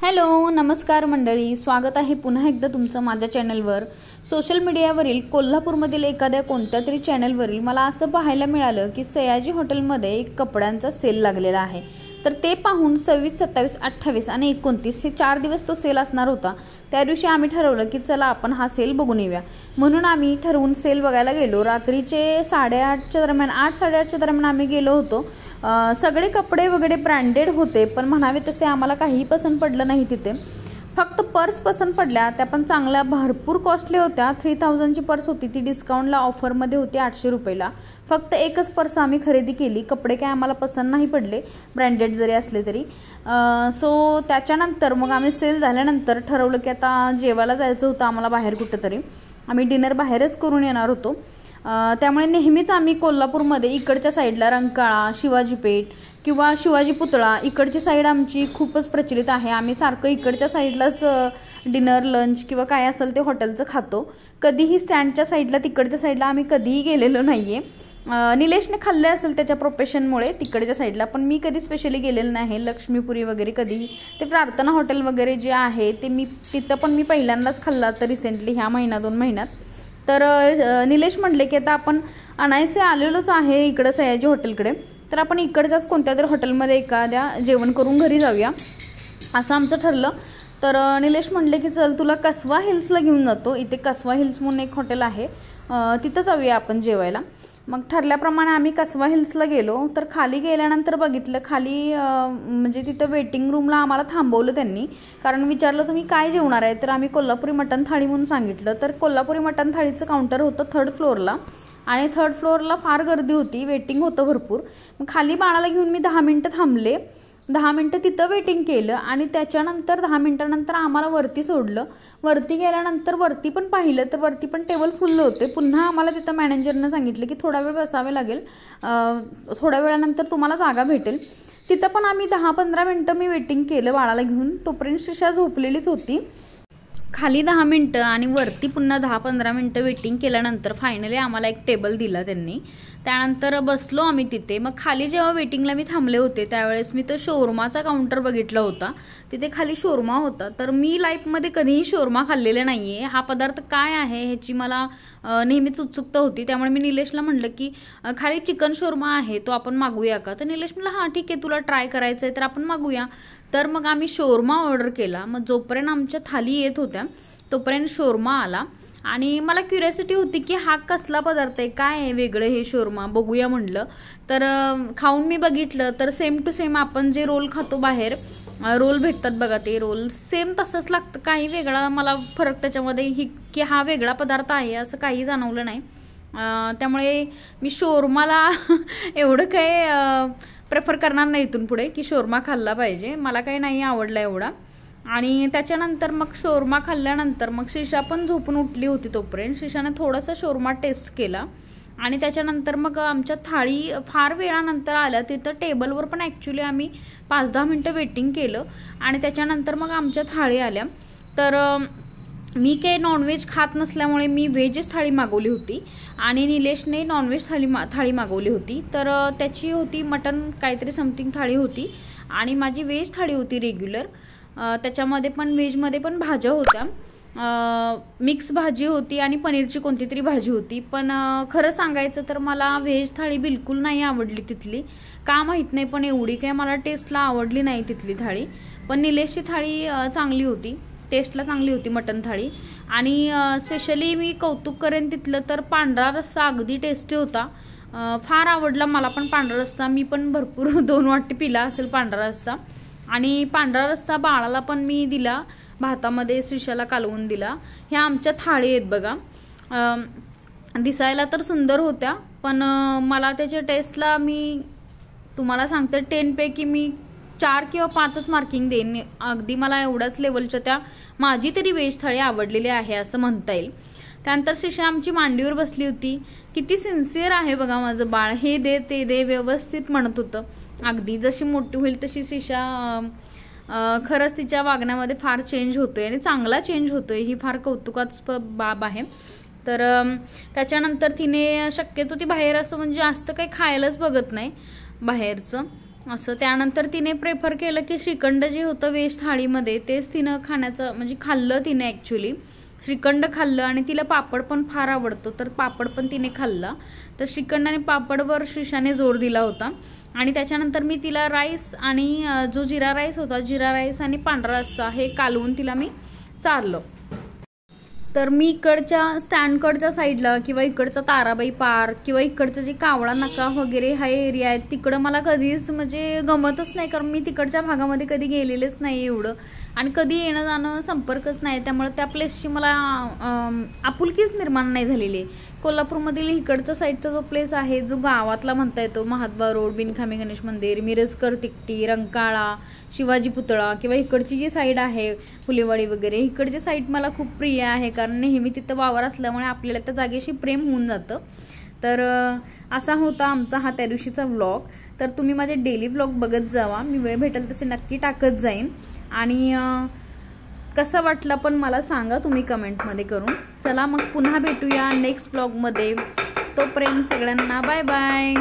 Hello नमस्कार मंडळी, स्वागत आहे पुन्हा एकदा तुमचं माझ्या चॅनलवर। सोशल मीडियावरील कोल्हापूरमधील एखाद्या कोणत्या तरी चॅनलवरील मला असं पाहायला मिळालं की सयाजी हॉटेलमध्ये एक कपड्यांचा सेल लागलेला आहे। तर ते पाहून 26, 27, 28 आणि 29 हे 4 दिवस तो सेल असणार होता। त्या दिवशी आम्ही ठरवलं की चला आपण हा सेल बघून येऊया, म्हणून आम्ही ठरवून सेल बघायला गेलो। रात्रीचे 8:30च्या दरम्यान 8-8:30च्या दरम्यान आम्ही गेलो होतो। सगळे कपडे वगैरे ब्रँडेड होते, पण म्हणावे तसे आम्हाला काही पसंत पडलं नाही तिथे। फक्त पर्स पसंत पडल्या, त्या पण चांगल्या भरपूर कॉस्टली होत्या। 3000 ची पर्स होती, ती डिस्काउंटला ऑफरमध्ये होती 800 रुपयाला। फक्त एकच पर्स आम्ही खरेदी केली, कपडे काय आम्हाला पसंत नाही पडले ब्रँडेड जरी असले तरी। सो त्याच्यानंतर मग आम्ही सेल झाल्यानंतर ठरवलं की आता जेवायला जायचं होतं आम्हाला बाहेर कुठेतरी। आम्ही डिनर बाहेरच करून येणार होतो। त्यामुळे नेहमीच आम्ही कोल्हापूरमध्ये इकडच्या साईडला रंकाळा, शिवाजी पेठ किंवा शिवाजी पुतळा इकडची साईड आमची खूपच प्रचलित आहे। आम्ही सारखं इकडच्या साईडलाच डिनर लंच किंवा काय असेल ते हॉटेलचं खातो। कधीही स्टँडच्या साईडला तिकडच्या साईडला आम्ही कधीही गेलेलो नाहीये। निलेशने खाल्ले असेल त्याच्या प्रोफेशनमुळे तिकडच्या साईडला, पण मी कधी स्पेशली गेलेलं नाही। लक्ष्मीपुरी वगैरे कधी, ते प्रार्थना हॉटेल वगैरे जे आहे ते मी तिथं पण मी पहिल्यांदाच खाल्ला तर रिसेंटली ह्या महिना 2 महिन्यात। तर निलेश म्हणले की आता आपण अनायसे आलेलोच आहे इकडं सयाजी हॉटेलकडे, तर आपण इकडच्याच कोणत्या तरी हॉटेलमध्ये एखाद्या जेवण करून घरी जाऊया असं आमचं ठरलं। तर निलेश म्हणले की चल तुला कसवा हिल्सला घेऊन जातो, इथे कसवा हिल्स म्हणून एक हॉटेल आहे, तिथं जाऊया आपण जेवायला। मग ठरल्याप्रमाणे आम्ही कसवा हिल्सला गेलो। तर खाली गेल्यानंतर बघितलं खाली म्हणजे तिथं वेटिंग रूमला आम्हाला थांबवलं त्यांनी, कारण विचारलं तुम्ही काय जेवणार आहे, तर आम्ही कोल्हापुरी मटण थाळी म्हणून सांगितलं। तर कोल्हापुरी मटण थाळीचं काउंटर होतं 3rd फ्लोअरला, आणि 3rd फ्लोअरला फार गर्दी होती, वेटिंग होतं भरपूर। मग खाली बाळाला घेऊन मी 10 मिनटं थांबले, 10 मिनटं तिथं वेटिंग केलं, आणि त्याच्यानंतर 10 मिनटानंतर आम्हाला वरती सोडलं। वरती गेल्यानंतर वरती पण पाहिलं तर वरती पण टेबल फुल होते। पुन्हा आम्हाला तिथं मॅनेजरनं सांगितलं की थोडा वेळ बसावे लागेल, थोड्या वेळानंतर तुम्हाला जागा भेटेल। तिथं पण आम्ही 10-15 मिनटं मी वेटिंग केलं बाळाला घेऊन, तोपर्यंत शिशा झोपलेलीच होती। खाली 10 मिनटं आणि वरती पुन्हा 10-15 मिनटं वेटिंग केल्यानंतर फायनली आम्हाला एक टेबल दिला त्यांनी। त्यानंतर बसलो आम्ही तिथे। मग खाली जेव्हा वेटिंगला मी थांबले होते त्यावेळेस मी तो शोरमाचा काउंटर बघितला होता, तिथे खाली शोरमा होता। तर मी लाईफमध्ये कधीही शोरमा खाल्लेले नाही आहे, हा पदार्थ काय आहे ह्याची मला नेहमीच उत्सुकता होती। त्यामुळे मी निलेशला म्हटलं की खाली चिकन शोरमा आहे, तो आपण मागूया का? तर निलेश म्हटलं हां ठीक आहे, तुला ट्राय करायचं आहे तर आपण मागूया। तर मग आम्ही शोरमा ऑर्डर केला। मग जोपर्यंत आमच्या थाली येत होत्या तोपर्यंत शोरमा आला, आणि मला क्युरियोसिटी होती की हा कसला पदार्थ आहे, काय आहे वेगळं हे शोरमा, बघूया म्हटलं। तर खाऊन मी बघितलं तर सेम टू सेम आपण जे रोल खातो बाहेर, रोल भेटतात बघा, ते रोल सेम तसंच लागतं। काही वेगळा मला फरक त्याच्यामध्ये की हा वेगळा पदार्थ आहे असं काही जाणवलं नाही। त्यामुळे मी शोरमाला एवढं काय प्रेफर करणार नाही इथून पुढे की शोरमा खाल्ला पाहिजे, मला काही नाही आवडला एवढा। आणि त्याच्यानंतर मग शोरमा खाल्ल्यानंतर मग शिशा पण झोपून उठली होती, तोपर्यंत शिशाने थोडासा शोरमा टेस्ट केला। आणि त्याच्यानंतर मग आमच्या थाळी फार वेळानंतर आल्या, तिथं टेबलवर पण ॲक्च्युली आम्ही 5-10 मिनटं वेटिंग केलं, आणि त्याच्यानंतर मग आमच्या थाळी आल्या। तर मी काही नॉनव्हेज खात नसल्यामुळे मी व्हेजच थाळी मागवली होती, आणि निलेशने नॉनव्हेज थाळी मागवली होती। तर त्याची होती मटन काहीतरी समथिंग थाळी होती, आणि माझी व्हेज थाळी होती रेग्युलर। त्याच्यामध्ये पण व्हेजमध्ये पण भाज्या होत्या, मिक्स भाजी होती आणि पनीरची कोणती तरी भाजी होती। पण खरं सांगायचं तर मला व्हेज थाळी बिलकुल नाही आवडली तिथली, का माहीत नाही, पण एवढी काय मला टेस्टला आवडली नाही तिथली थाळी। पण निलेशची थाळी चांगली होती, टेस्टला चांगली होती मटन थाळी। आणि स्पेशली मी कौतुक करेन तिथलं तर पांढरा रस्सा अगदी टेस्टी होता, फार आवडला मला पण पांढरा रस्सा। मी पण भरपूर 2 वाटी पिला असेल पांढरा रस्सा, आणि पांढरा रस्सा बाळाला पण मी दिला, भातामध्ये शिशाला कालवून दिला। ह्या आमच्या थाळी आहेत बघा, दिसायला तर सुंदर होत्या, पण मला त्याच्या टेस्टला मी तुम्हाला सांगते 10 पैकी मी 4 किंवा 5च मार्किंग देईन। अगदी मला एवढ्याच लेवलच्या त्या माझी तरी व्हेज थाळी आवडलेली आहे असं म्हणता येईल। त्यानंतर शिशा आमची मांडीवर बसली होती, किती सिन्सिअर आहे बघा माझं बाळ, हे दे ते दे व्यवस्थित म्हणत होतं। अगदी जशी मोठी होईल तशी शिशा खरंच तिच्या वागण्यामध्ये फार चेंज होतोय, आणि चांगला चेंज होतोय, ही फार कौतुकास्पद बाब आहे। तर त्याच्यानंतर तिने शक्यतो ती बाहेर असं म्हणजे जास्त काही खायलाच बघत नाही बाहेरचं, असं त्यानंतर तिने प्रेफर केलं की श्रीखंड जे होतं व्हेज थाळीमध्ये तेच तिनं खाण्याचं म्हणजे खाल्लं तिने ॲक्च्युली श्रीखंड खाल्लं आणि तिला पापड पण फार आवडतो तर पापड पण तिने खाल्ला तर श्रीखंड आणि पापडवर श्रीषाने जोर दिला होता आणि त्याच्यानंतर मी तिला राईस आणि जो जिरा राईस होता जिरा राईस आणि पांढरा रस्सा हे कालवून तिला मी चारलं। तर मी इकडच्या स्टँडकडच्या साईडला किंवा इकडचा ताराबाई पार्क किंवा इकडचं जे कावळा नाका वगैरे हा एरिया आहे तिकडं मला कधीच म्हणजे गमतच नाही कारण मी तिकडच्या भागामध्ये कधी गेलेलेच नाही एवढं आणि कधी येणं जाणं संपर्कच नाही त्यामुळे त्या प्लेसची मला आपुलकीच निर्माण नाही झालेली। कोल्हापूरमधील इकडच्या साईडचा जो प्लेस आहे जो गावातला म्हणता येतो महाद्वार रोड बिनखामी गणेश मंदिर मिरजकर तिकटी रंकाळा शिवाजी पुतळा किंवा इकडची जी साईड आहे फुलेवाडी वगैरे इकडची साईड मला खूप प्रिय आहे कारण नेहमी तिथं वावर असल्यामुळे आपल्याला त्या जागेशी प्रेम होऊन जातं। तर असा होता आमचा हा त्या दिवशीचा व्लॉग। तर तुम्ही माझे डेली व्लॉग बघत जावा मी वेळ भेटेल तसे नक्की टाकत जाईन आणि कसा वाटला पण मला सांगा तुम्ही कमेंटमध्ये करून। चला मग पुन्हा भेटूया नेक्स्ट व्लॉगमध्ये तोपर्यंत सगळ्यांना बाय बाय।